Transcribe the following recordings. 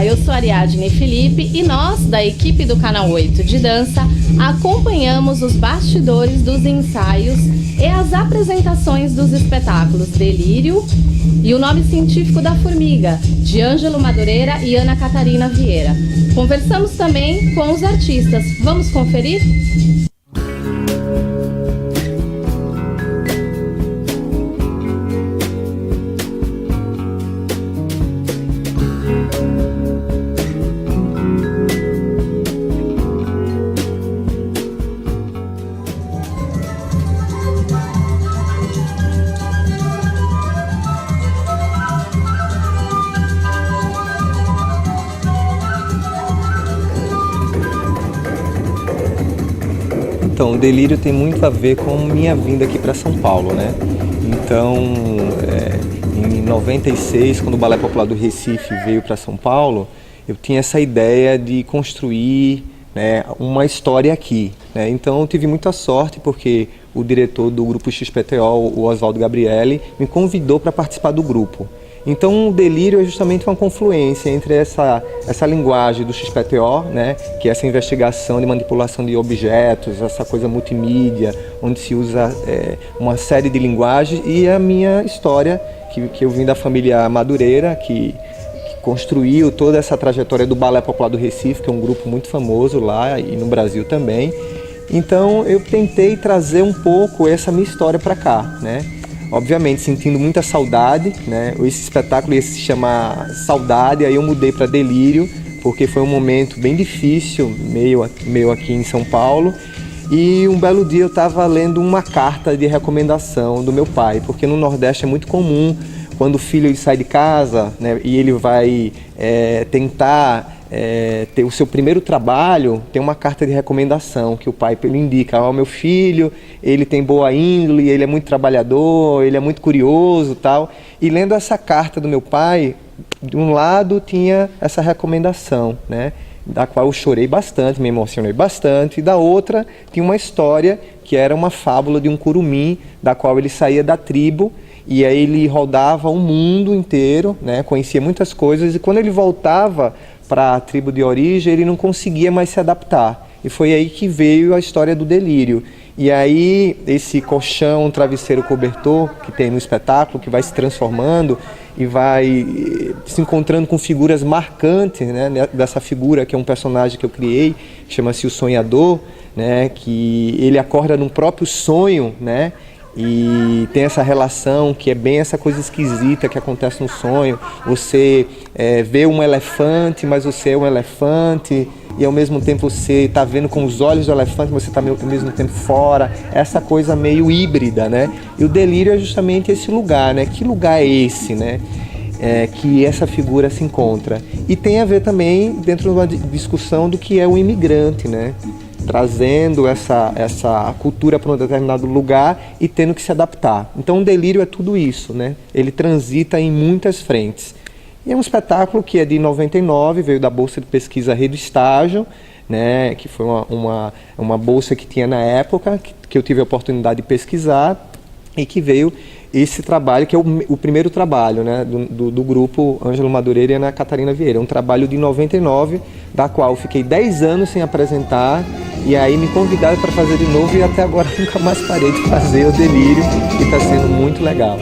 Eu sou Ariadne Felipe e nós, da equipe do Canal 8 de Dança, acompanhamos os bastidores dos ensaios e as apresentações dos espetáculos Delírio e O Nome Científico da Formiga, de Ângelo Madureira e Ana Catarina Vieira. Conversamos também com os artistas. Vamos conferir? Então, o Delírio tem muito a ver com minha vinda aqui para São Paulo, né? Então, em 96, quando o Balé Popular do Recife veio para São Paulo, eu tinha essa ideia de construir, né, uma história aqui, né? Então, eu tive muita sorte porque o diretor do grupo XPTO, o Oswaldo Gabrielli, me convidou para participar do grupo. Então, o Delírio é justamente uma confluência entre essa linguagem do XPTO, né, que é essa investigação de manipulação de objetos, essa coisa multimídia, onde se usa uma série de linguagens, e a minha história, que eu vim da família Madureira, que construiu toda essa trajetória do Balé Popular do Recife, que é um grupo muito famoso lá e no Brasil também. Então, eu tentei trazer um pouco essa minha história para cá, né? Obviamente, sentindo muita saudade, né? Esse espetáculo ia se chamar Saudade, aí eu mudei para Delírio, porque foi um momento bem difícil, meio aqui em São Paulo. E um belo dia eu estava lendo uma carta de recomendação do meu pai, porque no Nordeste é muito comum, quando o filho sai de casa, né, e ele vai tentar ter o seu primeiro trabalho, tem uma carta de recomendação que o pai indica: ó, meu filho, ele tem boa índole, ele é muito trabalhador, ele é muito curioso, tal. E lendo essa carta do meu pai, de um lado tinha essa recomendação, né, da qual eu chorei bastante, me emocionei bastante, e da outra tinha uma história que era uma fábula de um curumim, da qual ele saía da tribo e aí ele rodava o mundo inteiro, né, conhecia muitas coisas, e quando ele voltava para a tribo de origem, ele não conseguia mais se adaptar. E foi aí que veio a história do Delírio. E aí esse colchão, travesseiro, cobertor que tem no espetáculo, que vai se transformando e vai se encontrando com figuras marcantes, né, dessa figura que é um personagem que eu criei, que chama-se o Sonhador, né, que ele acorda num próprio sonho, né, e tem essa relação que é bem essa coisa esquisita que acontece no sonho. Você vê um elefante, mas você é um elefante, e ao mesmo tempo você está vendo com os olhos do elefante, mas você está ao mesmo tempo fora. Essa coisa meio híbrida, né? E o Delírio é justamente esse lugar, né? Que lugar é esse, né? Que essa figura se encontra. E tem a ver também dentro de uma discussão do que é o imigrante, né? Trazendo essa cultura para um determinado lugar e tendo que se adaptar. Então o Delírio é tudo isso, né? Ele transita em muitas frentes. E é um espetáculo que é de 99, veio da Bolsa de Pesquisa Rede Estágio, né? Que foi uma bolsa que tinha na época, que eu tive a oportunidade de pesquisar, e que veio esse trabalho, que é o primeiro trabalho, né, do grupo Ângelo Madureira e Ana Catarina Vieira. É um trabalho de 99, da qual fiquei 10 anos sem apresentar, e aí me convidaram para fazer de novo, e até agora nunca mais parei de fazer o Delírio, e está sendo muito legal.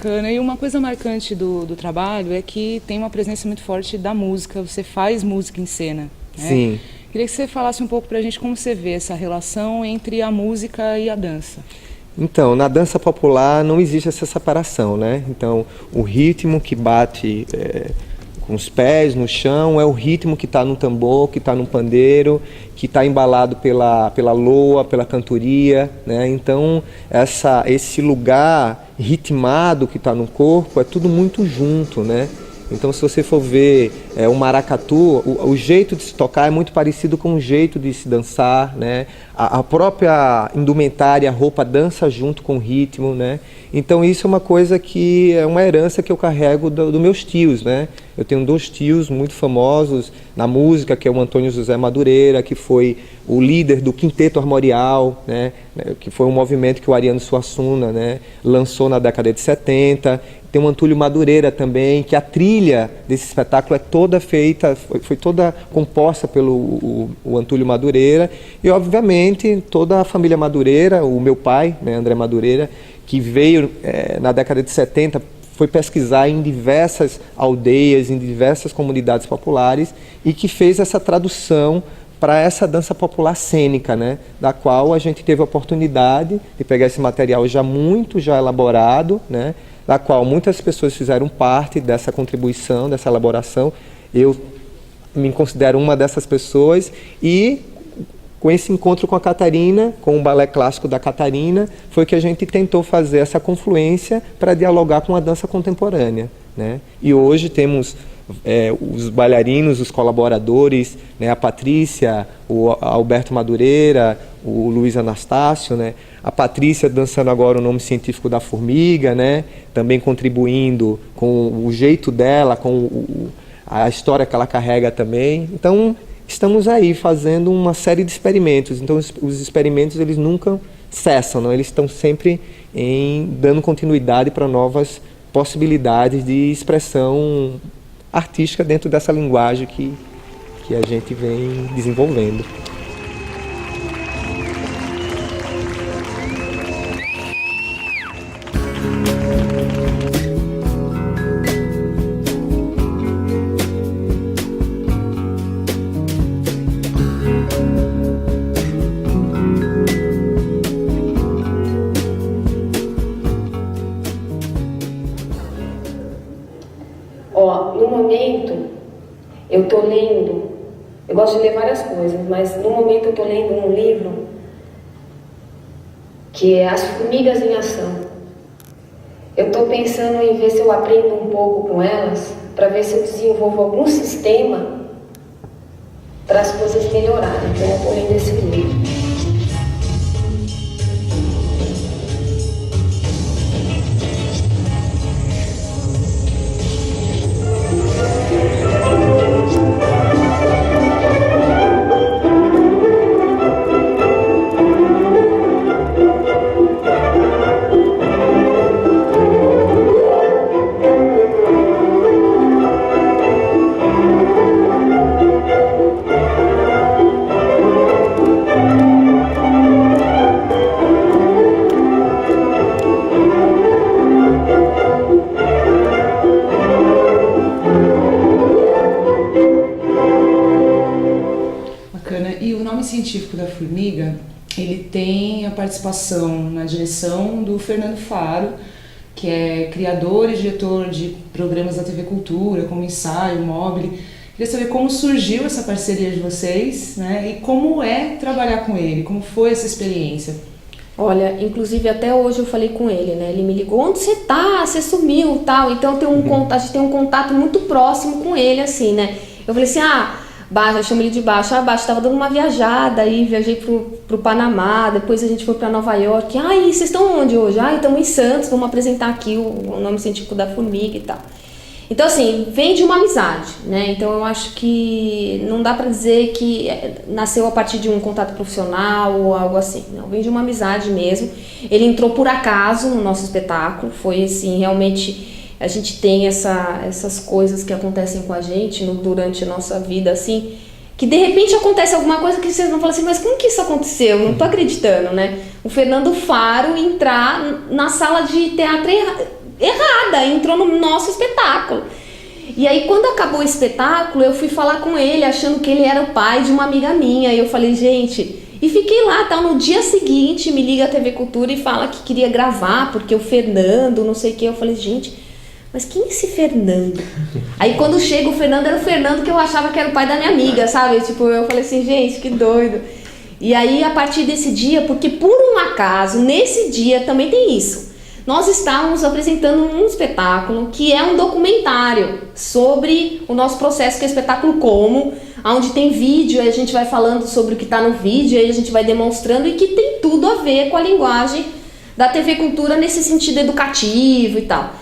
Bacana. E uma coisa marcante do trabalho é que tem uma presença muito forte da música, você faz música em cena, né? Sim. Queria que você falasse um pouco pra gente como você vê essa relação entre a música e a dança. Então, na dança popular não existe essa separação, né? Então, o ritmo que bate com os pés no chão é o ritmo que está no tambor, que está no pandeiro, que está embalado pela loa, pela cantoria, né? Então, esse lugar ritmado que está no corpo é tudo muito junto, né? Então, se você for ver o maracatu, o jeito de se tocar é muito parecido com o jeito de se dançar, né? A própria indumentária, a roupa dança junto com o ritmo, né? Então, isso é uma coisa que é uma herança que eu carrego dos meus tios, né? Eu tenho 2 tios muito famosos na música, que é o Antônio José Madureira, que foi o líder do Quinteto Armorial, né? Que foi um movimento que o Ariano Suassuna, né, lançou na década de 70. Tem o Antúlio Madureira também, que a trilha desse espetáculo é toda feita, foi toda composta pelo o Antúlio Madureira. E, obviamente, toda a família Madureira, o meu pai, né, André Madureira, que veio na década de 70, foi pesquisar em diversas aldeias, em diversas comunidades populares e que fez essa tradução para essa dança popular cênica, né, da qual a gente teve a oportunidade de pegar esse material já elaborado, né, da qual muitas pessoas fizeram parte dessa contribuição, dessa elaboração. Eu me considero uma dessas pessoas e com esse encontro com a Catarina, com o balé clássico da Catarina, foi que a gente tentou fazer essa confluência para dialogar com a dança contemporânea, né? E hoje temos os bailarinos, os colaboradores, né? A Patrícia, o Alberto Madureira, o Luiz Anastácio, né? A Patrícia dançando agora o nome científico da formiga, né? Também contribuindo com o jeito dela, com a história que ela carrega também. Então, estamos aí fazendo uma série de experimentos. Então, os experimentos eles nunca cessam, não? Eles estão sempre dando continuidade para novas possibilidades de expressão artística dentro dessa linguagem que a gente vem desenvolvendo. No momento, eu estou lendo, eu gosto de ler várias coisas, mas no momento eu estou lendo um livro que é As Formigas em Ação. Eu estou pensando em ver se eu aprendo um pouco com elas, para ver se eu desenvolvo algum sistema para as coisas melhorarem. Então eu estou lendo esse livro. Científico da Formiga, ele tem a participação na direção do Fernando Faro, que é criador e diretor de programas da TV Cultura, como Ensaio, Mobile. Queria saber como surgiu essa parceria de vocês, né? E como é trabalhar com ele, como foi essa experiência? Olha, inclusive até hoje eu falei com ele, né? Ele me ligou, onde você tá? Você sumiu, tal. Então a gente tem um contato muito próximo com ele, assim, né? Eu falei assim, Baixo, eu chamo ele de Baixo. Baixo, tava dando uma viajada aí, viajei pro Panamá, depois a gente foi para Nova York. E vocês estão onde hoje? Estamos em Santos, vamos apresentar aqui o nome científico da formiga e tal. Então, assim, vem de uma amizade, né? Então, eu acho que não dá para dizer que nasceu a partir de um contato profissional ou algo assim. Não, vem de uma amizade mesmo. Ele entrou por acaso no nosso espetáculo, foi assim, realmente... A gente tem essas coisas que acontecem com a gente durante a nossa vida, assim, que de repente acontece alguma coisa que vocês vão falar assim, mas como que isso aconteceu? Eu não tô acreditando, né? O Fernando Faro entrar na sala de teatro errada, entrou no nosso espetáculo. E aí, quando acabou o espetáculo, eu fui falar com ele, achando que ele era o pai de uma amiga minha. E eu falei, gente... E fiquei lá, tal. No dia seguinte, me liga a TV Cultura e fala que queria gravar, porque o Fernando, não sei o que. Eu falei, gente, mas quem é esse Fernando? Aí, quando chega o Fernando, era o Fernando que eu achava que era o pai da minha amiga, sabe? Tipo, eu falei assim, gente, que doido. E aí, a partir desse dia, porque por um acaso, nesse dia também tem isso. Nós estávamos apresentando um espetáculo que é um documentário sobre o nosso processo, que é o espetáculo Como, onde tem vídeo, aí a gente vai falando sobre o que está no vídeo, aí a gente vai demonstrando e que tem tudo a ver com a linguagem da TV Cultura nesse sentido educativo e tal.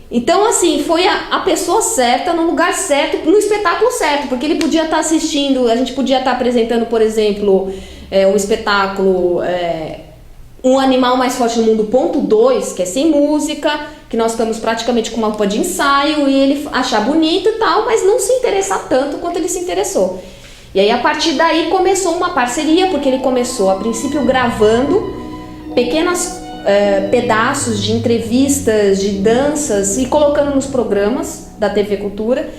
Então, assim, foi a pessoa certa, no lugar certo, no espetáculo certo, porque ele podia estar assistindo, a gente podia estar apresentando, por exemplo, o espetáculo... Um Animal Mais Forte do Mundo, ponto 2, que é sem música, que nós estamos praticamente com uma roupa de ensaio, e ele achar bonito e tal, mas não se interessar tanto quanto ele se interessou. E aí, a partir daí, começou uma parceria, porque ele começou, a princípio, gravando pequenos pedaços de entrevistas, de danças, e colocando nos programas da TV Cultura.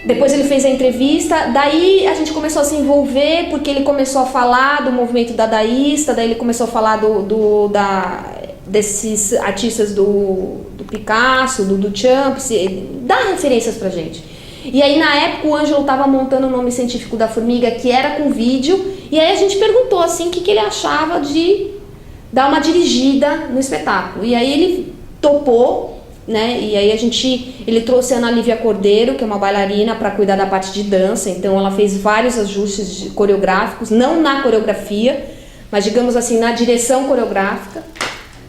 Depois ele fez a entrevista, daí a gente começou a se envolver, porque ele começou a falar do movimento dadaísta, daí ele começou a falar desses artistas do Picasso, do Duchamp, dá referências pra gente. E aí na época o Ângelo estava montando o nome científico da formiga, que era com vídeo, e aí a gente perguntou assim, o que ele achava de dar uma dirigida no espetáculo. E aí ele topou, né? E aí ele trouxe a Ana Lívia Cordeiro, que é uma bailarina, para cuidar da parte de dança. Então ela fez vários ajustes coreográficos, não na coreografia, mas digamos assim, na direção coreográfica,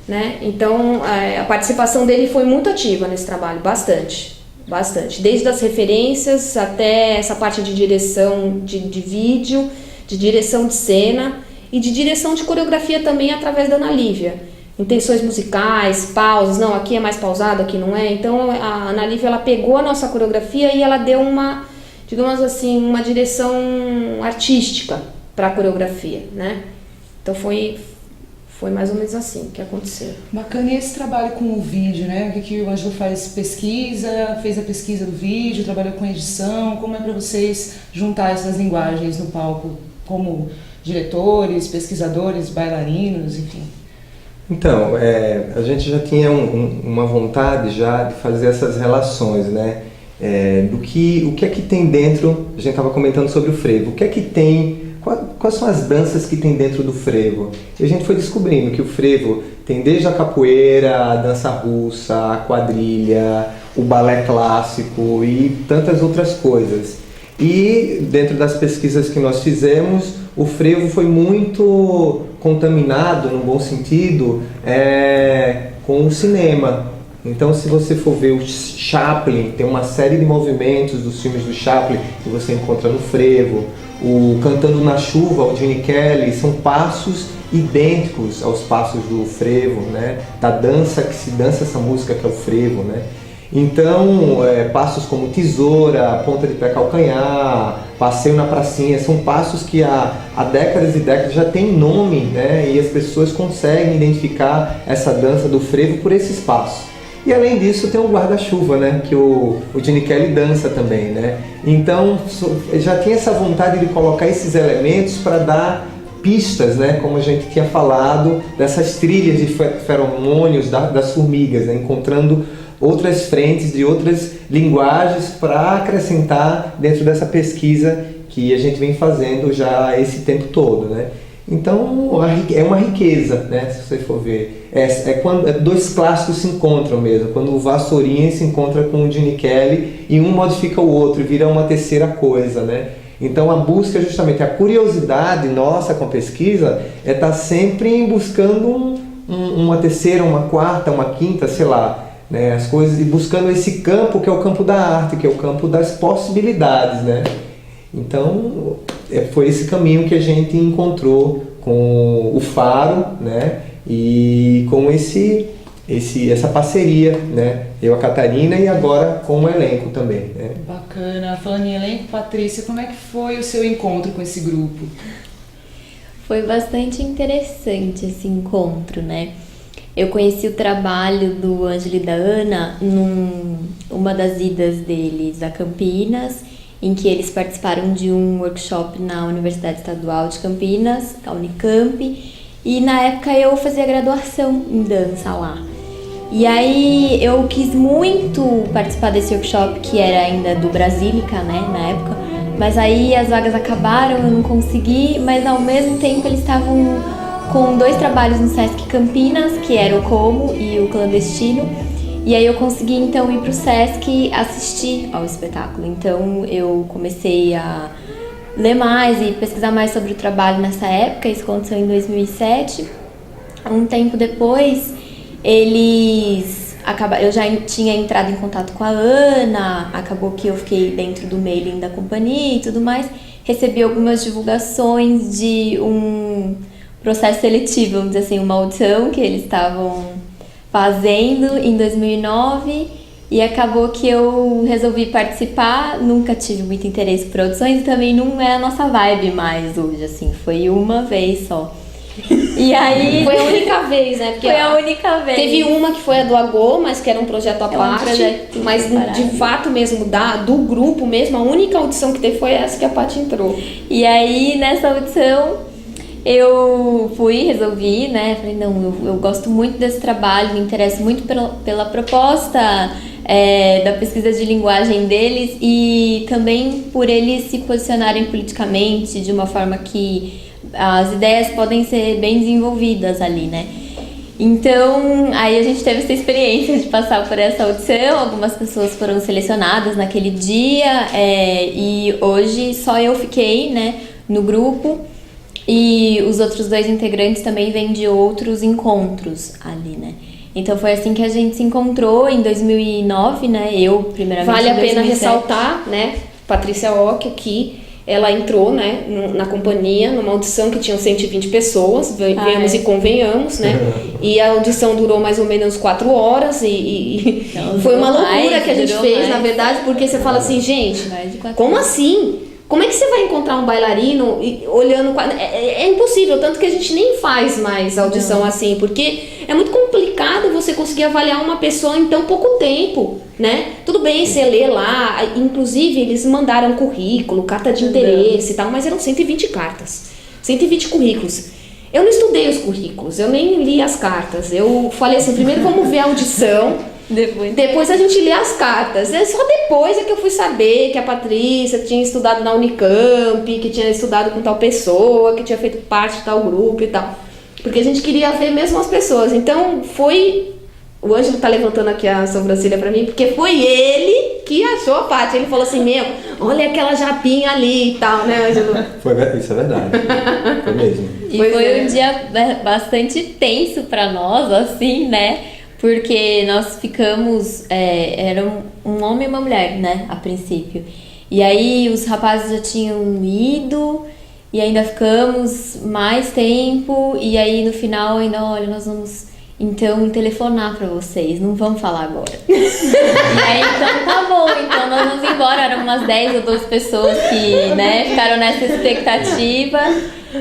né? Então a participação dele foi muito ativa nesse trabalho, bastante, desde as referências até essa parte de direção de vídeo, de direção de cena e de direção de coreografia também através da Ana Lívia. Intenções musicais, pausas, não, aqui é mais pausado, aqui não é. Então a Ana Lívia, ela pegou a nossa coreografia e ela deu uma, digamos assim, uma direção artística para a coreografia, né? Então foi mais ou menos assim que aconteceu. Bacana, e esse trabalho com o vídeo, né? O que o Ângelo faz? Fez a pesquisa do vídeo, trabalhou com edição. Como é para vocês juntar essas linguagens no palco como diretores, pesquisadores, bailarinos, enfim? Então, a gente já tinha uma vontade já de fazer essas relações, né? O que é que tem dentro, a gente estava comentando sobre o frevo, o que é que tem, quais são as danças que tem dentro do frevo? E a gente foi descobrindo que o frevo tem desde a capoeira, a dança russa, a quadrilha, o balé clássico e tantas outras coisas. E dentro das pesquisas que nós fizemos, o frevo foi muito contaminado, no bom sentido, com o cinema. Então, se você for ver o Chaplin, tem uma série de movimentos dos filmes do Chaplin que você encontra no frevo. O Cantando na Chuva, o Gene Kelly, são passos idênticos aos passos do frevo, né? Da dança que se dança essa música que é o frevo, né? Então, passos como tesoura, ponta de pé calcanhar, passeio na pracinha, são passos que há décadas e décadas já tem nome, né? E as pessoas conseguem identificar essa dança do frevo por esses passos. E além disso tem o guarda-chuva, né? Que o Gene Kelly dança também, né? Então, já tinha essa vontade de colocar esses elementos para dar pistas, né? Como a gente tinha falado, dessas trilhas de feromônios das formigas, né? Encontrando outras frentes de outras linguagens para acrescentar dentro dessa pesquisa que a gente vem fazendo já esse tempo todo, né? Então é uma riqueza, né? Se você for ver, quando dois clássicos se encontram mesmo, quando o Vassourinha se encontra com o Gene Kelly e um modifica o outro e vira uma terceira coisa, né? Então a busca, justamente a curiosidade nossa com a pesquisa é estar sempre buscando uma terceira, uma quarta, uma quinta, sei lá, né, as coisas, e buscando esse campo que é o campo da arte, que é o campo das possibilidades, né? Então foi esse caminho que a gente encontrou com o Faro, né? E com essa parceria, né? Eu, a Catarina, e agora com o elenco também, né? Bacana. Falando em elenco, Patrícia, como é que foi o seu encontro com esse grupo? Foi bastante interessante esse encontro, né? Eu conheci o trabalho do Ângelo e da Ana numa das idas deles a Campinas, em que eles participaram de um workshop na Universidade Estadual de Campinas, a Unicamp, e na época eu fazia graduação em dança lá. E aí eu quis muito participar desse workshop, que era ainda do Brasílica, né, na época, mas aí as vagas acabaram, eu não consegui, mas ao mesmo tempo eles estavam com 2 trabalhos no Sesc Campinas, que era o Como e o Clandestino, e aí eu consegui então ir pro Sesc assistir ao espetáculo. Então eu comecei a ler mais e pesquisar mais sobre o trabalho nessa época, isso aconteceu em 2007. Um tempo depois, eu já tinha entrado em contato com a Ana, acabou que eu fiquei dentro do mailing da companhia e tudo mais, recebi algumas divulgações de um processo seletivo, vamos dizer assim, uma audição que eles estavam fazendo em 2009 e acabou que eu resolvi participar. Nunca tive muito interesse por audições e também não é a nossa vibe mais hoje, assim, foi uma vez só. E aí... Foi a única vez, né? Porque foi a única vez. Teve uma que foi a do Agô, mas que era um projeto à parte, mas de fato mesmo, do grupo mesmo, a única audição que teve foi essa que a Paty entrou. E aí, nessa audição, eu resolvi, né? Falei, não, eu gosto muito desse trabalho, me interesso muito pela proposta da pesquisa de linguagem deles e também por eles se posicionarem politicamente de uma forma que as ideias podem ser bem desenvolvidas ali, né? Então, aí a gente teve essa experiência de passar por essa audição, algumas pessoas foram selecionadas naquele dia e hoje só eu fiquei, né, no grupo. E os outros 2 integrantes também vêm de outros encontros ali, né? Então foi assim que a gente se encontrou em 2009, né? Eu, primeiramente, vale a pena 2007. ressaltar, né, Patrícia Occhio, que ela entrou, né, na companhia, numa audição que tinham 120 pessoas, venhamos e convenhamos, né? E a audição durou mais ou menos 4 horas e foi uma loucura que a gente fez, na verdade, porque você fala assim, gente, como assim? Como é que você vai encontrar um bailarino olhando... É impossível, tanto que a gente nem faz mais audição assim, porque é muito complicado você conseguir avaliar uma pessoa em tão pouco tempo, né? Tudo bem, você lê lá, inclusive eles mandaram currículo, carta de interesse e tal, mas eram 120 cartas, 120 currículos. Eu não estudei os currículos, eu nem li as cartas, eu falei assim, primeiro vamos ver a audição... Depois a gente lê as cartas. Só depois é que eu fui saber que a Patrícia tinha estudado na Unicamp, que tinha estudado com tal pessoa, que tinha feito parte de tal grupo e tal. Porque a gente queria ver mesmo as pessoas. Então foi... O Ângelo tá levantando aqui a sobrancelha pra mim, porque foi ele que achou a Paty. Ele falou assim, olha aquela japinha ali e tal, né, Ângelo? Isso é verdade. Foi mesmo. E foi um dia bastante tenso pra nós, assim, né? Porque nós ficamos, era um homem e uma mulher, né, a princípio. E aí os rapazes já tinham ido e ainda ficamos mais tempo. E aí no final ainda, olha, nós vamos então telefonar pra vocês, não vamos falar agora. E aí então tá bom, então nós vamos embora. Eram umas 10 ou 12 pessoas que, né, ficaram nessa expectativa.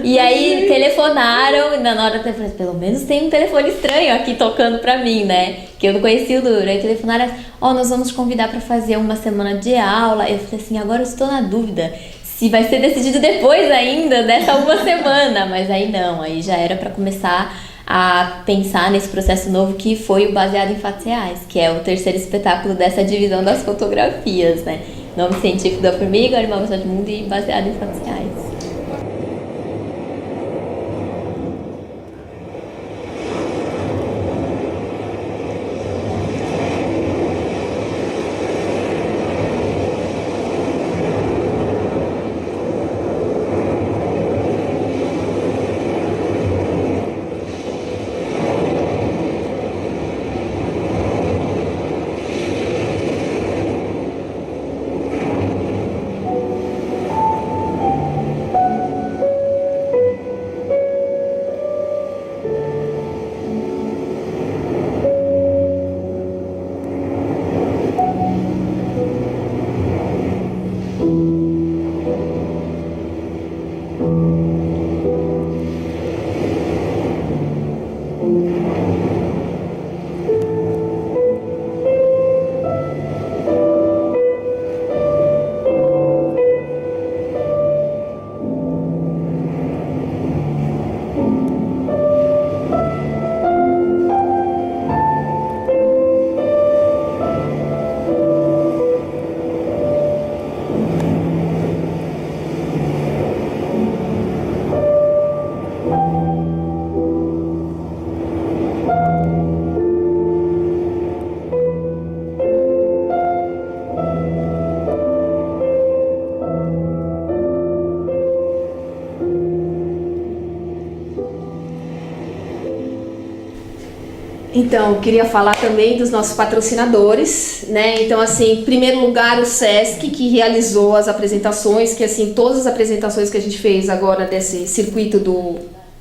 E aí telefonaram, e na hora eu falei, pelo menos tem um telefone estranho aqui tocando pra mim, né? Que eu não conhecia o número. Aí telefonaram, nós vamos te convidar pra fazer uma semana de aula. Eu falei assim, agora eu estou na dúvida se vai ser decidido depois ainda dessa uma semana. Mas aí não, aí já era pra começar a pensar nesse processo novo que foi o Baseado em Fatos Reais, que é o 3º espetáculo dessa divisão das fotografias, né? Nome científico da formiga, Animal Versão do Mundo e Baseado em Fatos Reais. Então, eu queria falar também dos nossos patrocinadores, né? Então, assim, em primeiro lugar, o SESC, que realizou as apresentações, que, assim, todas as apresentações que a gente fez agora desse circuito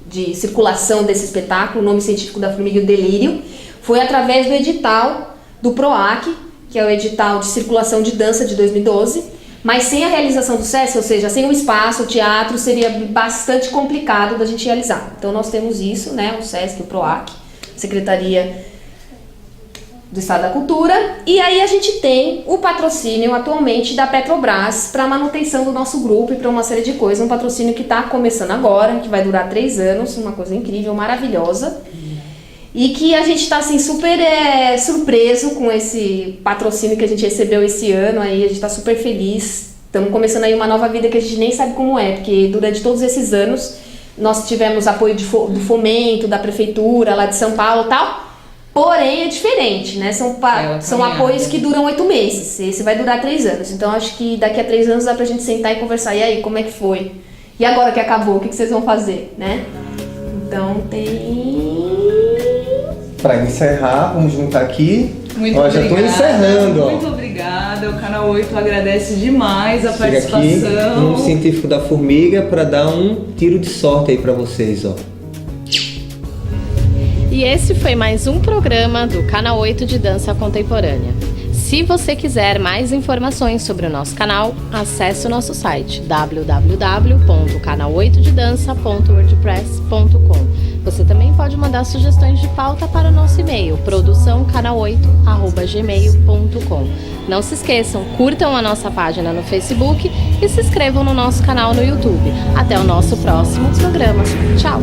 de circulação desse espetáculo, o nome científico da formiga, o delírio, foi através do edital do PROAC, que é o edital de circulação de dança de 2012, mas sem a realização do SESC, ou seja, sem o espaço, o teatro, seria bastante complicado da gente realizar. Então, nós temos isso, né? O SESC, o PROAC, Secretaria do Estado da Cultura, e aí a gente tem o patrocínio atualmente da Petrobras para a manutenção do nosso grupo e para uma série de coisas, um patrocínio que está começando agora, que vai durar 3 anos, uma coisa incrível, maravilhosa, e que a gente está assim super surpreso com esse patrocínio que a gente recebeu esse ano, aí a gente está super feliz, estamos começando aí uma nova vida que a gente nem sabe como é, porque durante todos esses anos nós tivemos apoio do fomento, da prefeitura lá de São Paulo e tal, porém é diferente, né? São apoios que duram 8 meses, esse vai durar 3 anos. Então acho que daqui a 3 anos dá pra gente sentar e conversar. E aí, como é que foi? E agora que acabou, o que vocês vão fazer, né? Então tem... Para encerrar, vamos juntar aqui. Muito ó, já estou encerrando. Muito obrigada. O Canal 8 agradece demais a Chega participação. aqui um científico da formiga para dar um tiro de sorte aí para vocês, ó. E esse foi mais um programa do Canal 8 de Dança Contemporânea. Se você quiser mais informações sobre o nosso canal, acesse o nosso site www.canal8dedança.wordpress.com. Você também pode mandar sugestões de pauta para o nosso e-mail, produçãocanal8@gmail.com. Não se esqueçam, curtam a nossa página no Facebook e se inscrevam no nosso canal no YouTube. Até o nosso próximo programa. Tchau!